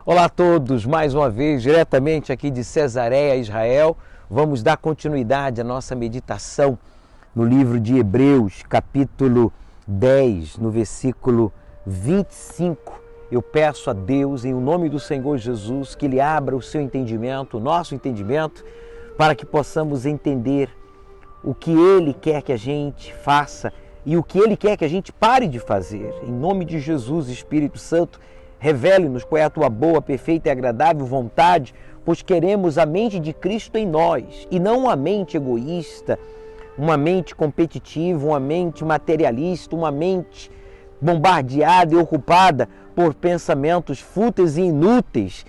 Olá a todos, mais uma vez, diretamente aqui de Cesareia, Israel. Vamos dar continuidade à nossa meditação no livro de Hebreus, capítulo 10, no versículo 25. Eu peço a Deus, em nome do Senhor Jesus, que Ele abra o seu entendimento, o nosso entendimento, para que possamos entender o que Ele quer que a gente faça e o que Ele quer que a gente pare de fazer. Em nome de Jesus, Espírito Santo, revele-nos qual é a tua boa, perfeita e agradável vontade, pois queremos a mente de Cristo em nós e não uma mente egoísta, uma mente competitiva, uma mente materialista, uma mente bombardeada e ocupada por pensamentos fúteis e inúteis.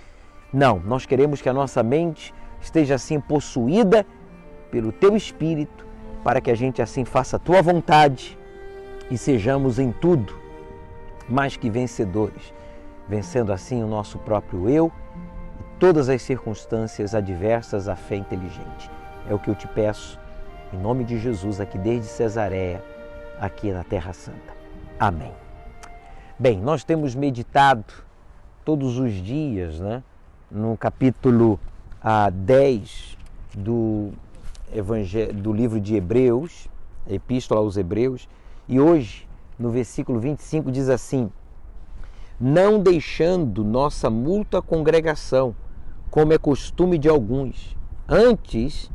Não, nós queremos que a nossa mente esteja assim possuída pelo teu Espírito, para que a gente assim faça a tua vontade e sejamos em tudo mais que vencedores, vencendo assim o nosso próprio eu e todas as circunstâncias adversas à fé inteligente. É o que eu te peço, em nome de Jesus, aqui desde Cesareia, aqui na Terra Santa. Amém. Bem, nós temos meditado todos os dias, no capítulo 10 do livro de Hebreus, Epístola aos Hebreus, e hoje, no versículo 25, diz assim: não deixando nossa mútua congregação, como é costume de alguns, antes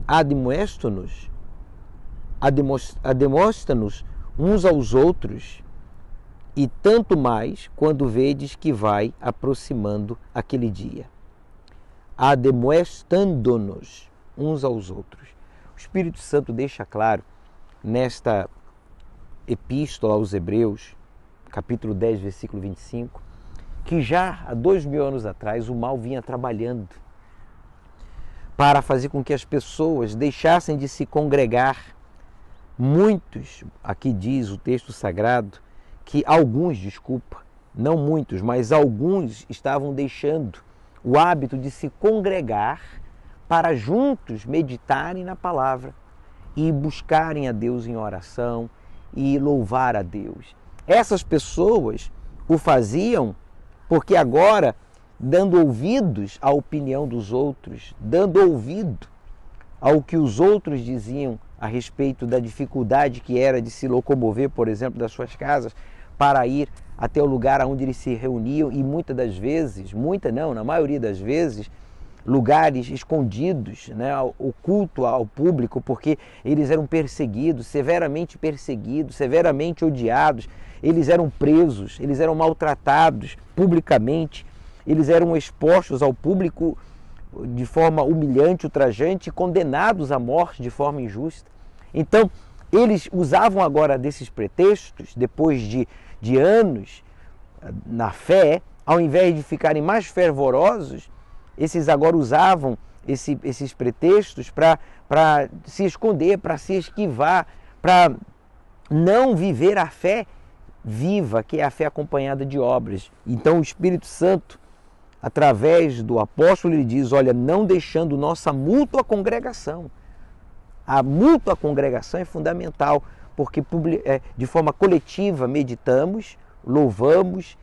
admoesta-nos uns aos outros, e tanto mais quando vedes que vai aproximando aquele dia. Admoestando-nos uns aos outros. O Espírito Santo deixa claro nesta Epístola aos Hebreus, capítulo 10, versículo 25, que já há 2000 anos atrás o mal vinha trabalhando para fazer com que as pessoas deixassem de se congregar. Muitos, aqui diz o texto sagrado, que alguns, não muitos, mas alguns estavam deixando o hábito de se congregar para juntos meditarem na palavra e buscarem a Deus em oração e louvar a Deus. Essas pessoas o faziam porque agora, dando ouvidos à opinião dos outros, dando ouvido ao que os outros diziam a respeito da dificuldade que era de se locomover, por exemplo, das suas casas, para ir até o lugar onde eles se reuniam, e na maioria das vezes, lugares escondidos, oculto ao público, porque eles eram severamente perseguidos, severamente odiados, eles eram presos, eles eram maltratados publicamente, eles eram expostos ao público de forma humilhante, ultrajante, condenados à morte de forma injusta. Então, eles usavam agora desses pretextos, depois de anos na fé, ao invés de ficarem mais fervorosos, esses agora usavam esses pretextos para se esconder, para se esquivar, para não viver a fé viva, que é a fé acompanhada de obras. Então o Espírito Santo, através do apóstolo, ele diz: olha, não deixando nossa mútua congregação. A mútua congregação é fundamental, porque de forma coletiva meditamos, louvamos,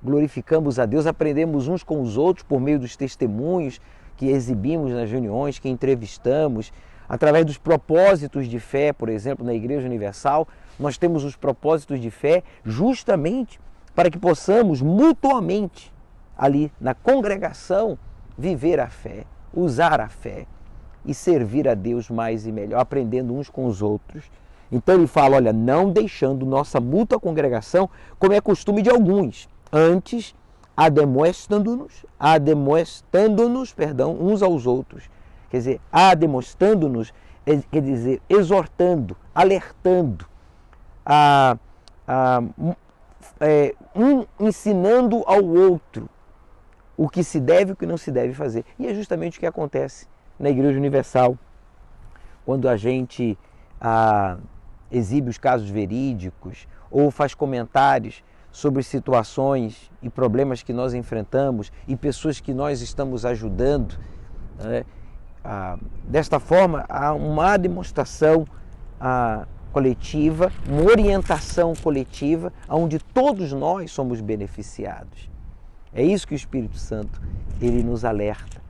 glorificamos a Deus, aprendemos uns com os outros por meio dos testemunhos que exibimos nas reuniões, que entrevistamos, através dos propósitos de fé, por exemplo, na Igreja Universal. Nós temos os propósitos de fé justamente para que possamos mutuamente, ali na congregação, viver a fé, usar a fé e servir a Deus mais e melhor, aprendendo uns com os outros. Então ele fala, olha, não deixando nossa mútua congregação, como é costume de alguns, antes admoestando-nos uns aos outros. Quer dizer, admoestando-nos quer dizer exortando, alertando, ensinando ao outro o que se deve e o que não se deve fazer. E é justamente o que acontece na Igreja Universal, quando a gente exibe os casos verídicos ou faz comentários sobre situações e problemas que nós enfrentamos e pessoas que nós estamos ajudando. Desta forma, há uma demonstração coletiva, uma orientação coletiva, onde todos nós somos beneficiados. É isso que o Espírito Santo ele nos alerta,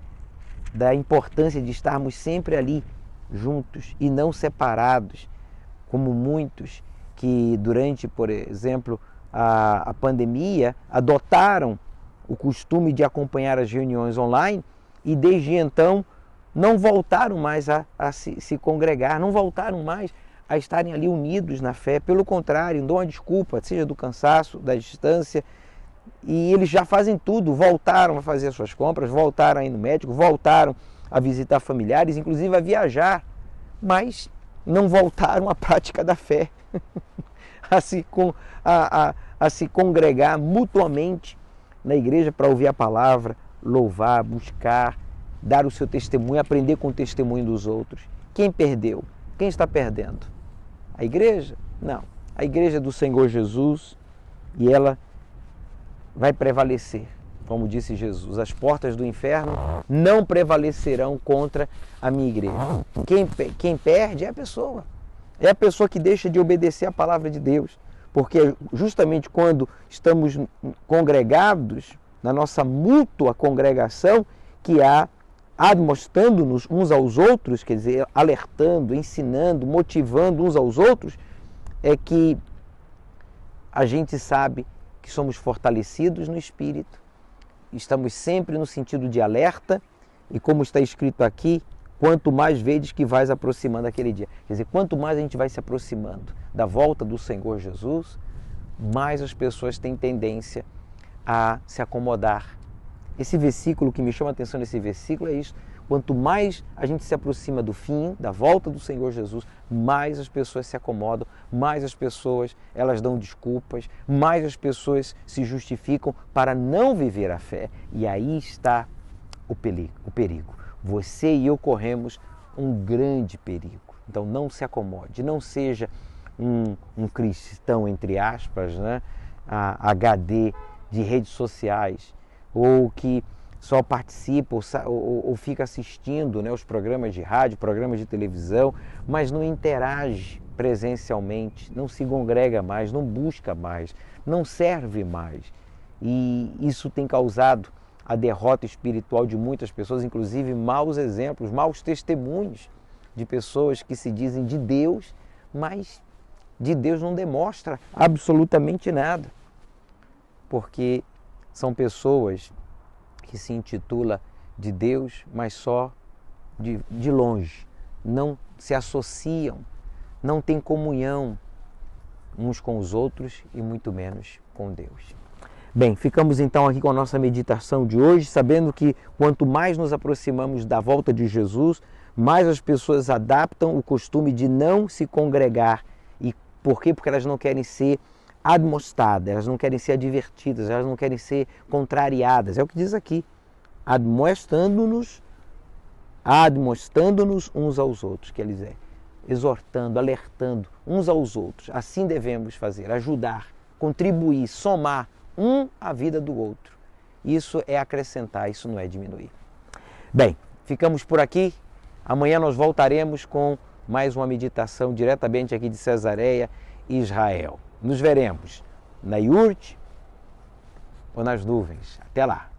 da importância de estarmos sempre ali juntos e não separados, como muitos que durante, por exemplo, a pandemia adotaram o costume de acompanhar as reuniões online e desde então não voltaram mais a se congregar, não voltaram mais a estarem ali unidos na fé. Pelo contrário, dão uma desculpa, seja do cansaço, da distância, e eles já fazem tudo, voltaram a fazer as suas compras, voltaram a ir no médico, voltaram a visitar familiares, inclusive a viajar, mas não voltaram à prática da fé, a se congregar mutuamente na igreja para ouvir a palavra, louvar, buscar, dar o seu testemunho, aprender com o testemunho dos outros. Quem perdeu? Quem está perdendo? A igreja? Não. A igreja é do Senhor Jesus e ela vai prevalecer. Como disse Jesus, as portas do inferno não prevalecerão contra a minha igreja. Quem perde é a pessoa. É a pessoa que deixa de obedecer a palavra de Deus. Porque justamente quando estamos congregados, na nossa mútua congregação, que há admoestando-nos uns aos outros, quer dizer, alertando, ensinando, motivando uns aos outros, é que a gente sabe que somos fortalecidos no Espírito, estamos sempre no sentido de alerta, e como está escrito aqui, quanto mais vedes que vais aproximando aquele dia. Quer dizer, quanto mais a gente vai se aproximando da volta do Senhor Jesus, mais as pessoas têm tendência a se acomodar. Esse versículo, que me chama a atenção nesse versículo é isso. Quanto mais a gente se aproxima do fim, da volta do Senhor Jesus, mais as pessoas se acomodam, mais as pessoas elas dão desculpas, mais as pessoas se justificam para não viver a fé. E aí está o perigo. Você e eu corremos um grande perigo. Então não se acomode, não seja um cristão, entre aspas, né? HD de redes sociais, ou que só participa ou fica assistindo, né, os programas de rádio, programas de televisão, mas não interage presencialmente, não se congrega mais, não busca mais, não serve mais. E isso tem causado a derrota espiritual de muitas pessoas, inclusive maus exemplos, maus testemunhos de pessoas que se dizem de Deus, mas de Deus não demonstra absolutamente nada, porque são pessoas que se intitula de Deus, mas só de longe, não se associam, não têm comunhão uns com os outros e muito menos com Deus. Bem, ficamos então aqui com a nossa meditação de hoje, sabendo que quanto mais nos aproximamos da volta de Jesus, mais as pessoas adaptam o costume de não se congregar. E por quê? Porque elas não querem ser admoestadas, elas não querem ser advertidas, elas não querem ser contrariadas. É o que diz aqui, admoestando-nos uns aos outros, quer dizer, exortando, alertando uns aos outros. Assim devemos fazer, ajudar, contribuir, somar um à vida do outro. Isso é acrescentar, isso não é diminuir. Bem, ficamos por aqui. Amanhã nós voltaremos com mais uma meditação diretamente aqui de Cesareia, Israel. Nos veremos na iurte ou nas nuvens. Até lá!